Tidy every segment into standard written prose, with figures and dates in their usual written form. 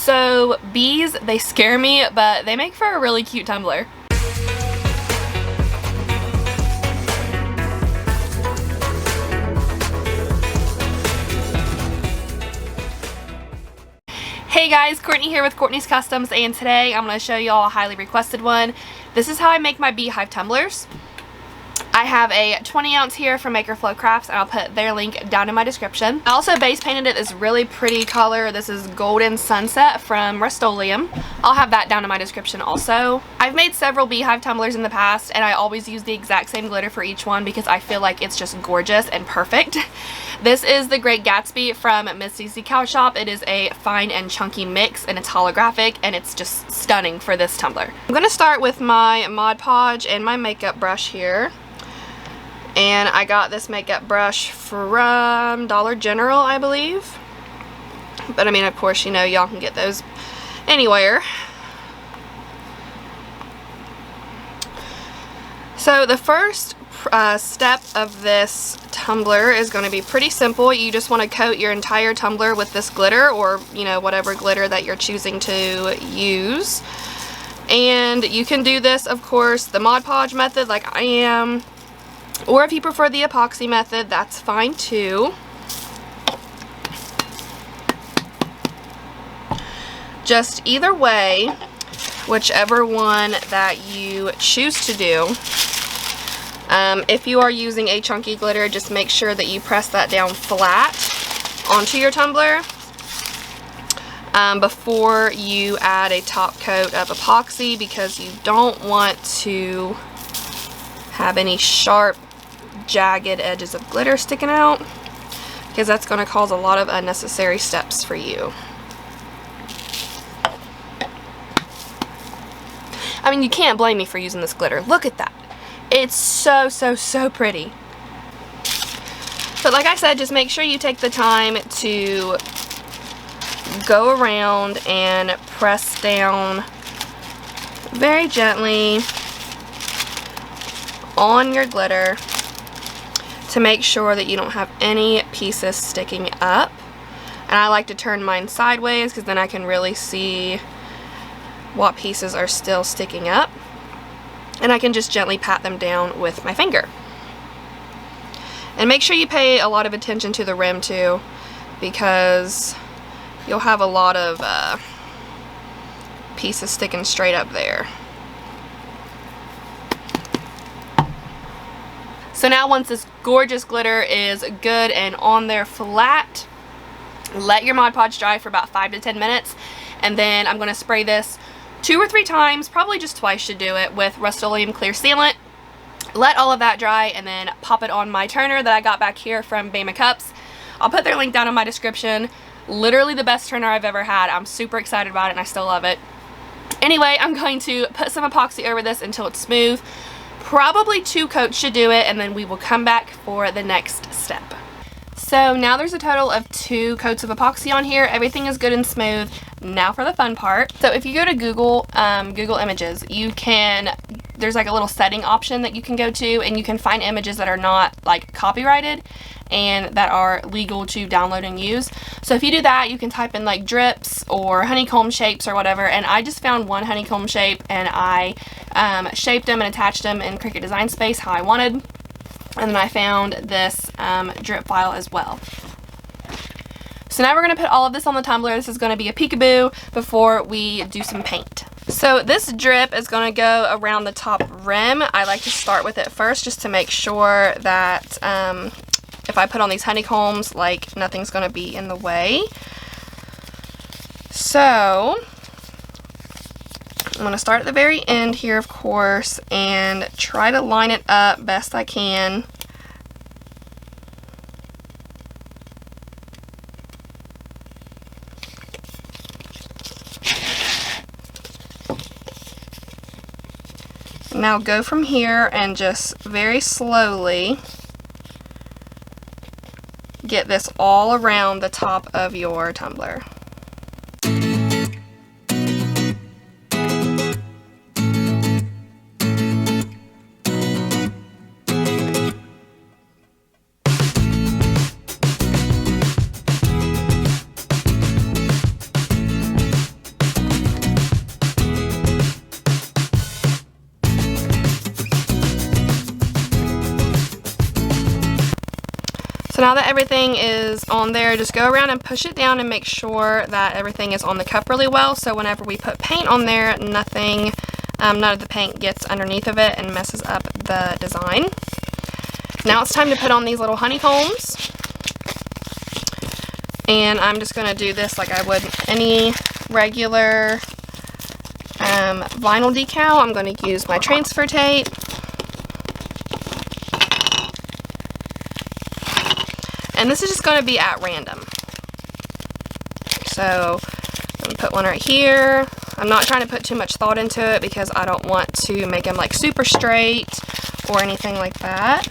So bees, they scare me, but they make for a really cute tumbler. Hey guys, Courtney here with Courtney's Customs, and today I'm going to show you all a highly requested one. This is how I make my Beehive tumblers. I have a 20 ounce here from Maker Flow Crafts, and I'll put their link down in my description. I also base painted it this really pretty color. This is Golden Sunset from Rust-Oleum. I'll have that down in my description also. I've made several Beehive tumblers in the past, and I always use the exact same glitter for each one because I feel like it's just gorgeous and perfect. This is the Great Gatsby from Misty's Decal Shop. It is a fine and chunky mix, and it's holographic, and it's just stunning for this tumbler. I'm going to start with my Mod Podge and my makeup brush here. And I got this makeup brush from Dollar General, I believe. But I mean, of course, you know, y'all can get those anywhere. So the first step of this tumbler is going to be pretty simple. You just want to coat your entire tumbler with this glitter, or, you know, whatever glitter that you're choosing to use. And you can do this, of course, the Mod Podge method like I am. Or if you prefer the epoxy method, that's fine too. Just either way, whichever one that you choose to do. If you are using a chunky glitter, just make sure that you press that down flat onto your tumbler before you add a top coat of epoxy, because you don't want to have any sharp, jagged edges of glitter sticking out, because that's going to cause a lot of unnecessary steps for you. I mean, you can't blame me for using this glitter. Look at that. It's so, so, so pretty. But like I said, just make sure you take the time to go around and press down very gently on your glitter to make sure that you don't have any pieces sticking up. And I like to turn mine sideways because then I can really see what pieces are still sticking up, and I can just gently pat them down with my finger. And make sure you pay a lot of attention to the rim too, because you'll have a lot of pieces sticking straight up there. So now, once this gorgeous glitter is good and on there flat, let your Mod Podge dry for about 5 to 10 minutes, and then I'm going to spray this 2 or 3 times, probably just twice should do it, with Rust-Oleum clear sealant. Let all of that dry, and then pop it on my turner that I got back here from Bama Cups. I'll put their link down in my description. Literally the best turner I've ever had. I'm super excited about it, and I still love it. Anyway, I'm going to put some epoxy over this until it's smooth. Probably 2 coats should do it, and then we will come back for the next step. So now there's a total of 2 coats of epoxy on here. Everything is good and smooth. Now for the fun part. So if you go to Google Images, you can, there's like a little setting option that you can go to, and you can find images that are not like copyrighted and that are legal to download and use. So if you do that, you can type in like drips or honeycomb shapes or whatever, and I just found one honeycomb shape, and I shaped them and attached them in Cricut Design Space how I wanted, and then I found this drip file as well. So now we're going to put all of this on the tumbler. This is going to be a peekaboo before we do some paint. So this drip is going to go around the top rim. I like to start with it first just to make sure that if I put on these honeycombs, like, nothing's going to be in the way. So I'm going to start at the very end here, of course, and try to line it up best I can. Now go from here and just very slowly get this all around the top of your tumbler. now that everything is on there, just go around and push it down and make sure that everything is on the cup really well, so whenever we put paint on there, none of the paint gets underneath of it and messes up the design. Now it's time to put on these little honeycombs. And I'm just going to do this like I would any regular vinyl decal. I'm going to use my transfer tape. And this is just going to be at random. So I'm going to put one right here. I'm not trying to put too much thought into it because I don't want to make them like super straight or anything like that.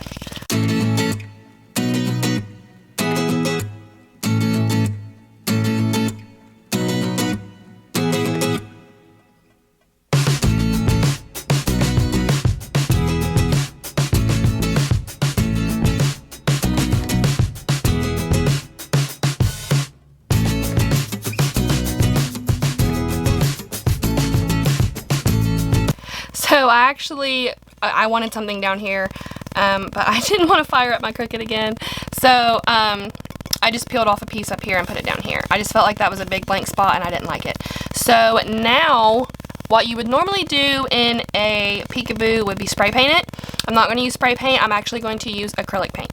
So I wanted something down here, but I didn't want to fire up my Cricut again. So I just peeled off a piece up here and put it down here. I just felt like that was a big blank spot and I didn't like it. So now what you would normally do in a Peekaboo would be spray paint it. I'm not going to use spray paint. I'm actually going to use acrylic paint.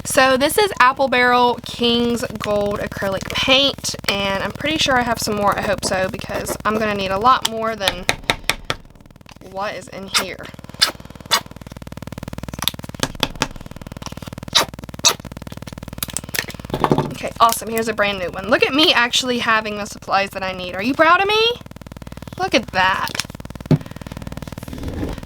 So this is Apple Barrel King's Gold acrylic paint, and I'm pretty sure I have some more. I hope so, because I'm going to need a lot more than what is in here. Okay, awesome. Here's a brand new one. Look at me actually having the supplies that I need. Are you proud of me? Look at that.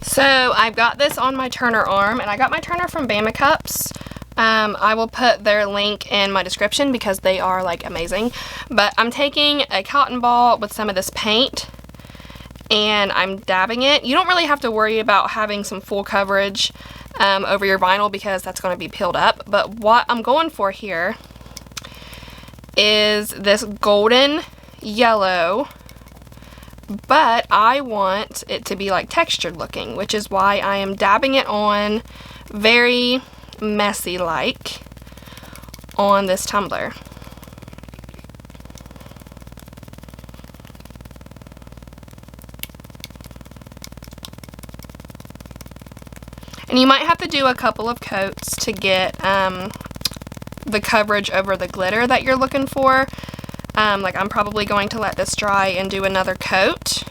So I've got this on my turner arm, and I got my turner from Bama Cups. I will put their link in my description because they are like amazing. But I'm taking a cotton ball with some of this paint, and I'm dabbing it. You don't really have to worry about having some full coverage over your vinyl because that's going to be peeled up. But what I'm going for here is this golden yellow, but I want it to be like textured looking, which is why I am dabbing it on very messy like on this tumbler. And you might have to do a couple of coats to get the coverage over the glitter that you're looking for. Like I'm probably going to let this dry and do another coat.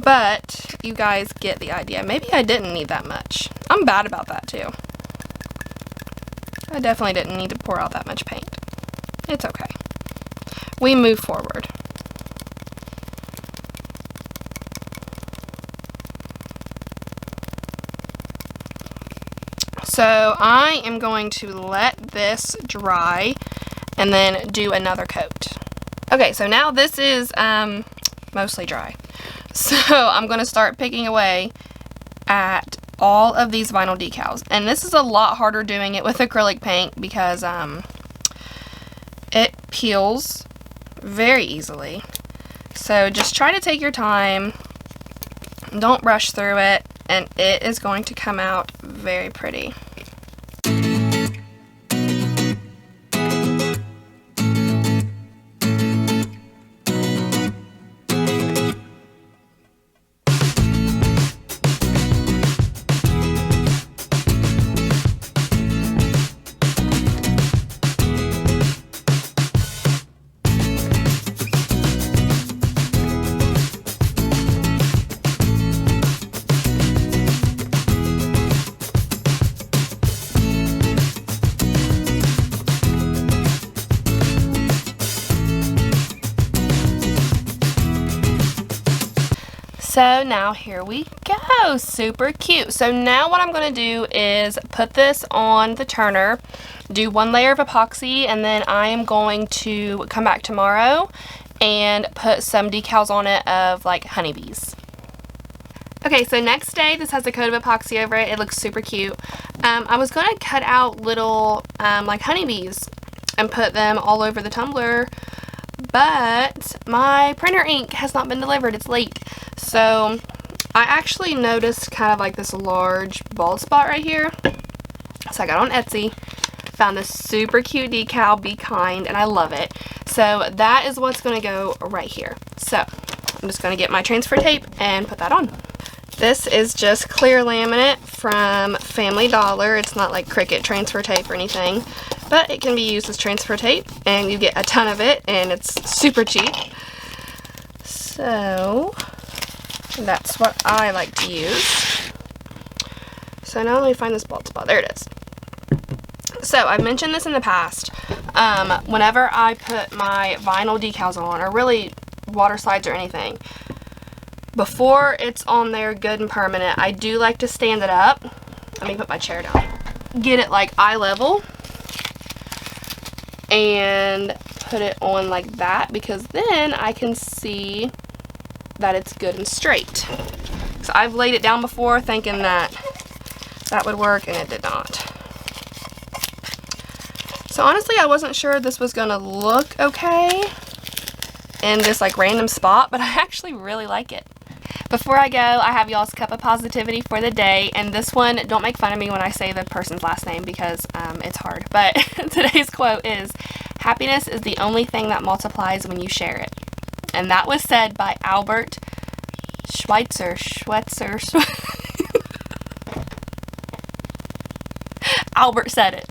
But you guys get the idea. Maybe I didn't need that much. I'm bad about that too. I definitely didn't need to pour out that much paint. It's okay. We move forward. So I am going to let this dry and then do another coat. Okay, so now this is mostly dry. So I'm going to start picking away at all of these vinyl decals. And this is a lot harder doing it with acrylic paint because it peels very easily. So just try to take your time. Don't rush through it, and it is going to come out very pretty. So now here we go, super cute. So now what I'm going to do is put this on the turner, do one layer of epoxy, and then I am going to come back tomorrow and put some decals on it of like honeybees. Okay, so next day, this has a coat of epoxy over it. It looks super cute. I was going to cut out little like honeybees and put them all over the tumbler, but my printer ink has not been delivered. It's late. So I actually noticed kind of like this large bald spot right here. So I got on Etsy Found this super cute decal, Be Kind, and I love it. So that is what's going to go right here. So I'm just going to get my transfer tape and put that on. This is just clear laminate from Family Dollar. It's not like Cricut transfer tape or anything, but it can be used as transfer tape, and you get a ton of it, and it's super cheap. So that's what I like to use. So now let me find this bald spot. There it is. So I've mentioned this in the past. Whenever I put my vinyl decals on, or really water slides or anything, before it's on there good and permanent, I do like to stand it up. Let me put my chair down. Get it like eye level and put it on like that, because then I can see that it's good and straight. So I've laid it down before thinking that that would work, and it did not. So honestly, I wasn't sure this was gonna look okay in this like random spot, but I actually really like it. Before I go, I have y'all's cup of positivity for the day, and this one, don't make fun of me when I say the person's last name, because it's hard, but today's quote is, "Happiness is the only thing that multiplies when you share it." And that was said by Albert Schweitzer. Albert said it.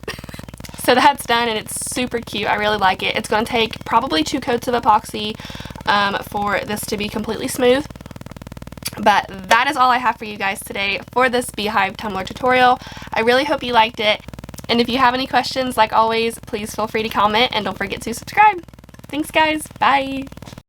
So that's done, and it's super cute. I really like it. It's going to take probably 2 coats of epoxy for this to be completely smooth. But that is all I have for you guys today for this Beehive Tumbler tutorial. I really hope you liked it. And if you have any questions, like always, please feel free to comment, and don't forget to subscribe. Thanks guys. Bye.